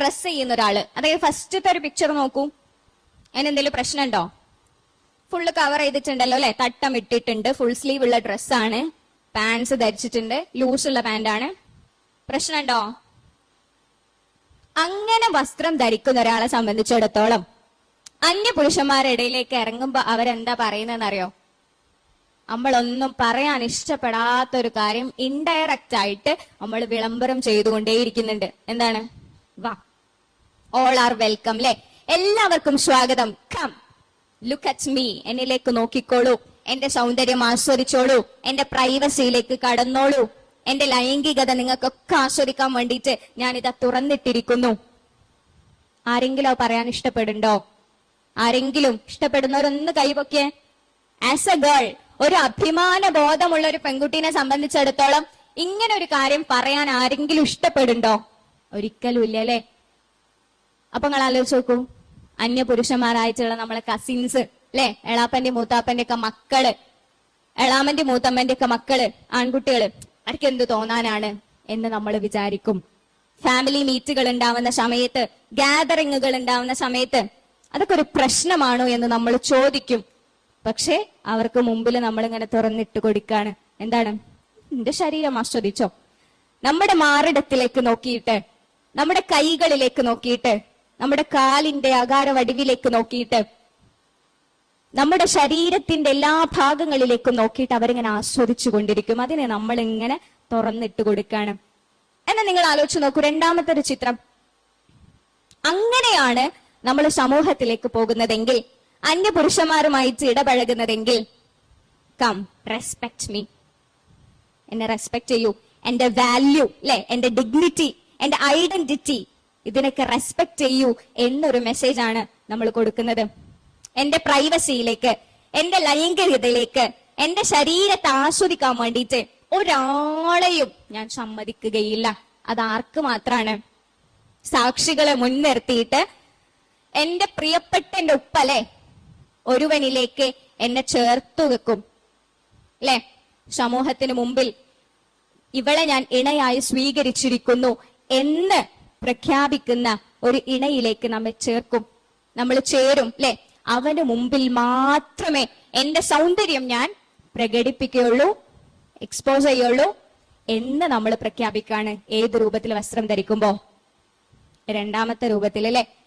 Dress ചെയ്യുന്ന ഒരാള്, അതായത് ഫസ്റ്റത്തെ ഒരു പിക്ചർ നോക്കൂ, അതിനെന്തെങ്കിലും പ്രശ്നമുണ്ടോ? ഫുള്ള് കവർ ചെയ്തിട്ടുണ്ടല്ലോ അല്ലെ, തട്ടം ഇട്ടിട്ടുണ്ട്, ഫുൾ സ്ലീവ് ഉള്ള ഡ്രസ്സാണ്, പാൻസ് ധരിച്ചിട്ടുണ്ട്, ലൂസ് ഉള്ള പാന്റാണ്. പ്രശ്നമുണ്ടോ? അങ്ങനെ വസ്ത്രം ധരിക്കുന്ന ഒരാളെ സംബന്ധിച്ചിടത്തോളം അന്യപുരുഷന്മാരുടെ ഇടയിലേക്ക് ഇറങ്ങുമ്പോ അവരെന്താ പറയുന്നതെന്നറിയോ? നമ്മളൊന്നും പറയാൻ ഇഷ്ടപ്പെടാത്തൊരു കാര്യം ഇൻഡയറക്റ്റ് ആയിട്ട് നമ്മൾ വിളംബരം ചെയ്തുകൊണ്ടേയിരിക്കുന്നുണ്ട്. എന്താണ്? വാ, ഓൾ ആർ വെൽക്കം അല്ലെ, എല്ലാവർക്കും സ്വാഗതം, കം ലുക്ക് അറ്റ് മീ, എന്നിലേക്ക് നോക്കിക്കോളൂ, എന്റെ സൗന്ദര്യം ആസ്വദിച്ചോളൂ, എന്റെ പ്രൈവസിയിലേക്ക് കടന്നോളൂ, എന്റെ ലൈംഗികത നിങ്ങൾക്കൊക്കെ ആസ്വദിക്കാൻ വേണ്ടിയിട്ട് ഞാനിതാ തുറന്നിട്ടിരിക്കുന്നു. ആരെങ്കിലും അത് പറയാൻ ഇഷ്ടപ്പെടുന്നുണ്ടോ? ആരെങ്കിലും? ഇഷ്ടപ്പെടുന്നവരൊന്ന് കൈപൊക്കിയേ. ആസ് എ ഗേൾ, ഒരു അഭിമാന ബോധമുള്ള ഒരു പെൺകുട്ടീനെ സംബന്ധിച്ചിടത്തോളം ഇങ്ങനെ ഒരു കാര്യം പറയാൻ ആരെങ്കിലും ഇഷ്ടപ്പെടുന്നുണ്ടോ? ഒരിക്കലും ഇല്ല അല്ലെ. അപ്പൊ നിങ്ങൾ ആലോചിച്ച് നോക്കൂ, അന്യപുരുഷന്മാരായിട്ടുള്ള നമ്മളെ കസിൻസ് അല്ലെ, എളാപ്പന്റെ മൂത്താപ്പന്റെ ഒക്കെ മക്കള്, എളാമന്റെ മൂത്തമ്മന്റെ ഒക്കെ മക്കള്, ആൺകുട്ടികള്, അവർക്ക് എന്ത് തോന്നാനാണ് എന്ന് നമ്മൾ വിചാരിക്കും. ഫാമിലി മീറ്റുകൾ ഉണ്ടാവുന്ന സമയത്ത്, ഗാദറിങ്ങുകൾ ഉണ്ടാവുന്ന സമയത്ത് അതൊക്കെ ഒരു പ്രശ്നമാണോ എന്ന് നമ്മൾ ചോദിക്കും. പക്ഷെ അവർക്ക് മുമ്പിൽ നമ്മളിങ്ങനെ തുറന്നിട്ട് കൊടുക്കാണ്. എന്താണ്? എന്റെ ശരീരം ആസ്വദിച്ചോ. നമ്മുടെ മാറിടത്തിലേക്ക് നോക്കിയിട്ട്, നമ്മുടെ കൈകളിലേക്ക് നോക്കിയിട്ട്, നമ്മുടെ കാലിന്റെ അകാര വടിവിലേക്ക് നോക്കിയിട്ട്, നമ്മുടെ ശരീരത്തിന്റെ എല്ലാ ഭാഗങ്ങളിലേക്കും നോക്കിയിട്ട് അവരിങ്ങനെ ആസ്വദിച്ചു കൊണ്ടിരിക്കും. അതിനെ നമ്മൾ ഇങ്ങനെ തുറന്നിട്ട് കൊടുക്കാണ്. എന്നാൽ നിങ്ങൾ ആലോചിച്ച് നോക്കൂ, രണ്ടാമത്തെ ഒരു ചിത്രം. അങ്ങനെയാണ് നമ്മൾ സമൂഹത്തിലേക്ക് പോകുന്നതെങ്കിൽ, അന്യപുരുഷന്മാരുമായിട്ട് ഇടപഴകുന്നതെങ്കിൽ, കം റെസ്പെക്ട് മീ, എന്നെ റെസ്പെക്ട് ചെയ്യൂ, എന്റെ വാല്യൂ അല്ലെ, എന്റെ ഡിഗ്നിറ്റി, എന്റെ ഐഡന്റിറ്റി, ഇതിനൊക്കെ റെസ്പെക്ട് ചെയ്യൂ എന്നൊരു മെസ്സേജ് ആണ് നമ്മൾ കൊടുക്കുന്നത്. എന്റെ പ്രൈവസിയിലേക്ക്, എന്റെ ലൈംഗികതയിലേക്ക്, എന്റെ ശരീരത്തെ ആസ്വദിക്കാൻ വേണ്ടിയിട്ട് ഒരാളെയും ഞാൻ സമ്മതിക്കുകയില്ല. അതാർക്ക് മാത്രാണ്? സാക്ഷികളെ മുൻനിർത്തിയിട്ട് എന്റെ പ്രിയപ്പെട്ട എന്റെ ഉപ്പലെ ഒരുവനിലേക്ക് എന്നെ ചേർത്തു വെക്കും അല്ലെ, സമൂഹത്തിന് മുമ്പിൽ ഇവളെ ഞാൻ ഇണയായി സ്വീകരിച്ചിരിക്കുന്നു എന്ന് പ്രഖ്യാപിക്കുന്ന ഒരു ഇണയിലേക്ക് നമ്മെ ചേർക്കും, നമ്മൾ ചേരും അല്ലെ. അവന് മുമ്പിൽ മാത്രമേ എന്റെ സൗന്ദര്യം ഞാൻ പ്രകടിപ്പിക്കുകയുള്ളൂ, എക്സ്പോസ് ചെയ്യുള്ളൂ എന്ന് നമ്മൾ പ്രഖ്യാപിക്കാണ്. ഏത് രൂപത്തിൽ വസ്ത്രം ധരിക്കുമ്പോ? രണ്ടാമത്തെ രൂപത്തിൽ അല്ലെ.